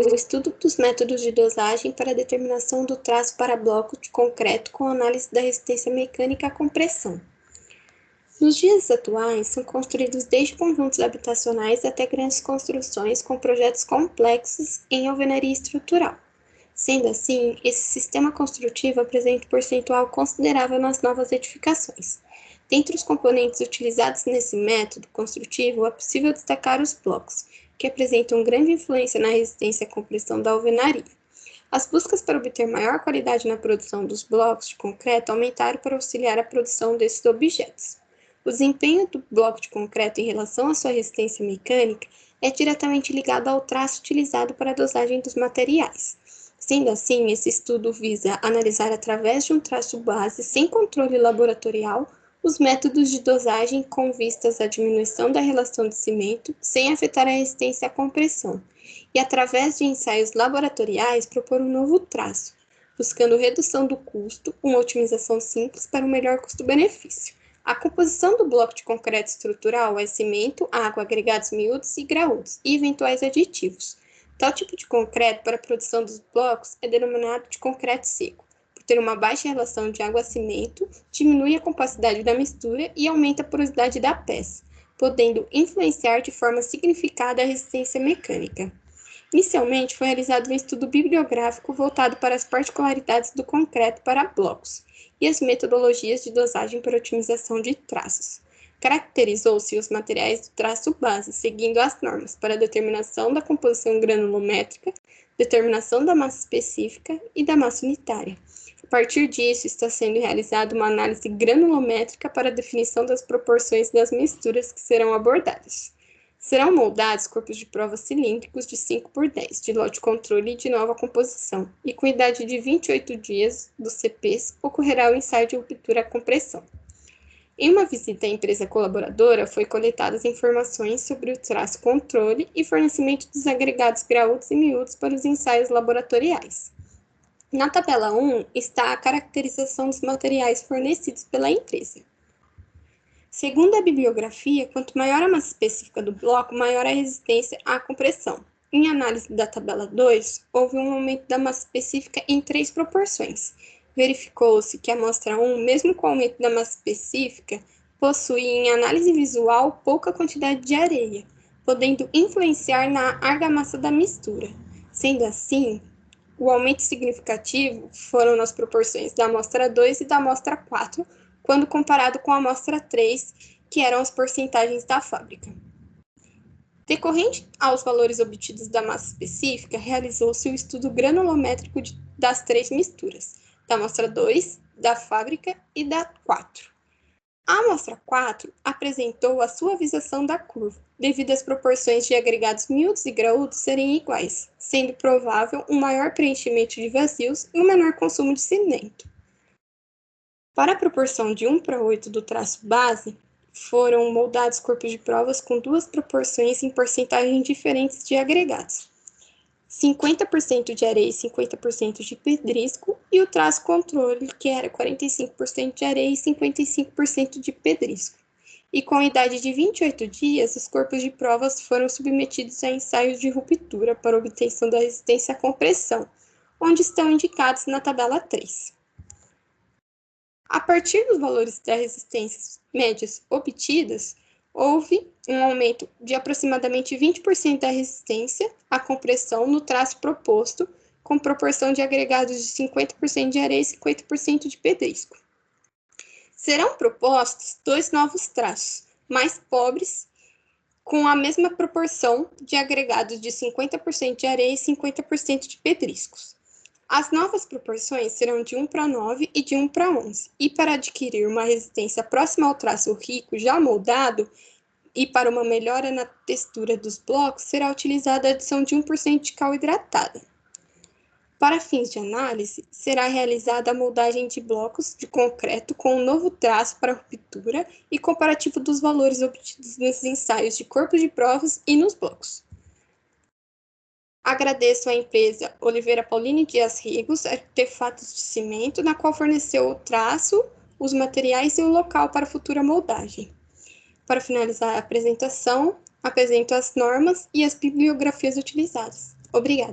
o estudo dos métodos de dosagem para a determinação do traço para bloco de concreto com análise da resistência mecânica à compressão. Nos dias atuais, são construídos desde conjuntos habitacionais até grandes construções com projetos complexos em alvenaria estrutural. Sendo assim, esse sistema construtivo apresenta um percentual considerável nas novas edificações. Dentre os componentes utilizados nesse método construtivo, é possível destacar os blocos, que apresentam grande influência na resistência à compressão da alvenaria. As buscas para obter maior qualidade na produção dos blocos de concreto aumentaram para auxiliar a produção desses objetos. O desempenho do bloco de concreto em relação à sua resistência mecânica é diretamente ligado ao traço utilizado para a dosagem dos materiais. Sendo assim, esse estudo visa analisar através de um traço base sem controle laboratorial os métodos de dosagem com vistas à diminuição da relação de cimento sem afetar a resistência à compressão, e através de ensaios laboratoriais propor um novo traço, buscando redução do custo, uma otimização simples para um melhor custo-benefício. A composição do bloco de concreto estrutural é cimento, água, agregados miúdos e graúdos e eventuais aditivos. Tal tipo de concreto para a produção dos blocos é denominado de concreto seco. Por ter uma baixa relação de água a cimento, diminui a compacidade da mistura e aumenta a porosidade da peça, podendo influenciar de forma significada a resistência mecânica. Inicialmente, foi realizado um estudo bibliográfico voltado para as particularidades do concreto para blocos e as metodologias de dosagem para otimização de traços. Caracterizou-se os materiais do traço base, seguindo as normas para a determinação da composição granulométrica, determinação da massa específica e da massa unitária. A partir disso, está sendo realizada uma análise granulométrica para a definição das proporções das misturas que serão abordadas. Serão moldados corpos de prova cilíndricos de 5x10, de lote controle e de nova composição, e com idade de 28 dias dos CPs, ocorrerá o ensaio de ruptura à compressão. Em uma visita à empresa colaboradora, foi coletadas informações sobre o traço controle e fornecimento dos agregados graúdos e miúdos para os ensaios laboratoriais. Na tabela 1 está a caracterização dos materiais fornecidos pela empresa. Segundo a bibliografia, quanto maior a massa específica do bloco, maior a resistência à compressão. Em análise da tabela 2, houve um aumento da massa específica em 3 proporções. Verificou-se que a amostra 1, mesmo com o aumento da massa específica, possui em análise visual pouca quantidade de areia, podendo influenciar na argamassa da mistura. Sendo assim, o aumento significativo foram nas proporções da amostra 2 e da amostra 4, quando comparado com a amostra 3, que eram as porcentagens da fábrica. Decorrente aos valores obtidos da massa específica, realizou-se o estudo granulométrico das 3 misturas, da amostra 2, da fábrica e da 4. A amostra 4 apresentou a suavização da curva, devido às proporções de agregados miúdos e graúdos serem iguais, sendo provável um maior preenchimento de vazios e um menor consumo de cimento. Para a proporção de 1:8 do traço base, foram moldados corpos de provas com 2 proporções em porcentagens diferentes de agregados, 50% de areia e 50% de pedrisco, e o traço controle, que era 45% de areia e 55% de pedrisco. E com a idade de 28 dias, os corpos de provas foram submetidos a ensaios de ruptura para obtenção da resistência à compressão, onde estão indicados na tabela 3. A partir dos valores das resistências médias obtidas, houve um aumento de aproximadamente 20% da resistência à compressão no traço proposto, com proporção de agregados de 50% de areia e 50% de pedrisco. Serão propostos 2 novos traços, mais pobres, com a mesma proporção de agregados de 50% de areia e 50% de pedriscos. As novas proporções serão de 1:9 e de 1:11, e para adquirir uma resistência próxima ao traço rico já moldado e para uma melhora na textura dos blocos, será utilizada a adição de 1% de cal hidratada. Para fins de análise, será realizada a moldagem de blocos de concreto com um novo traço para ruptura e comparativo dos valores obtidos nos ensaios de corpos de provas e nos blocos. Agradeço à empresa Oliveira Paulini Dias Rigos, Artefatos de Cimento, na qual forneceu o traço, os materiais e o local para futura moldagem. Para finalizar a apresentação, apresento as normas e as bibliografias utilizadas. Obrigada.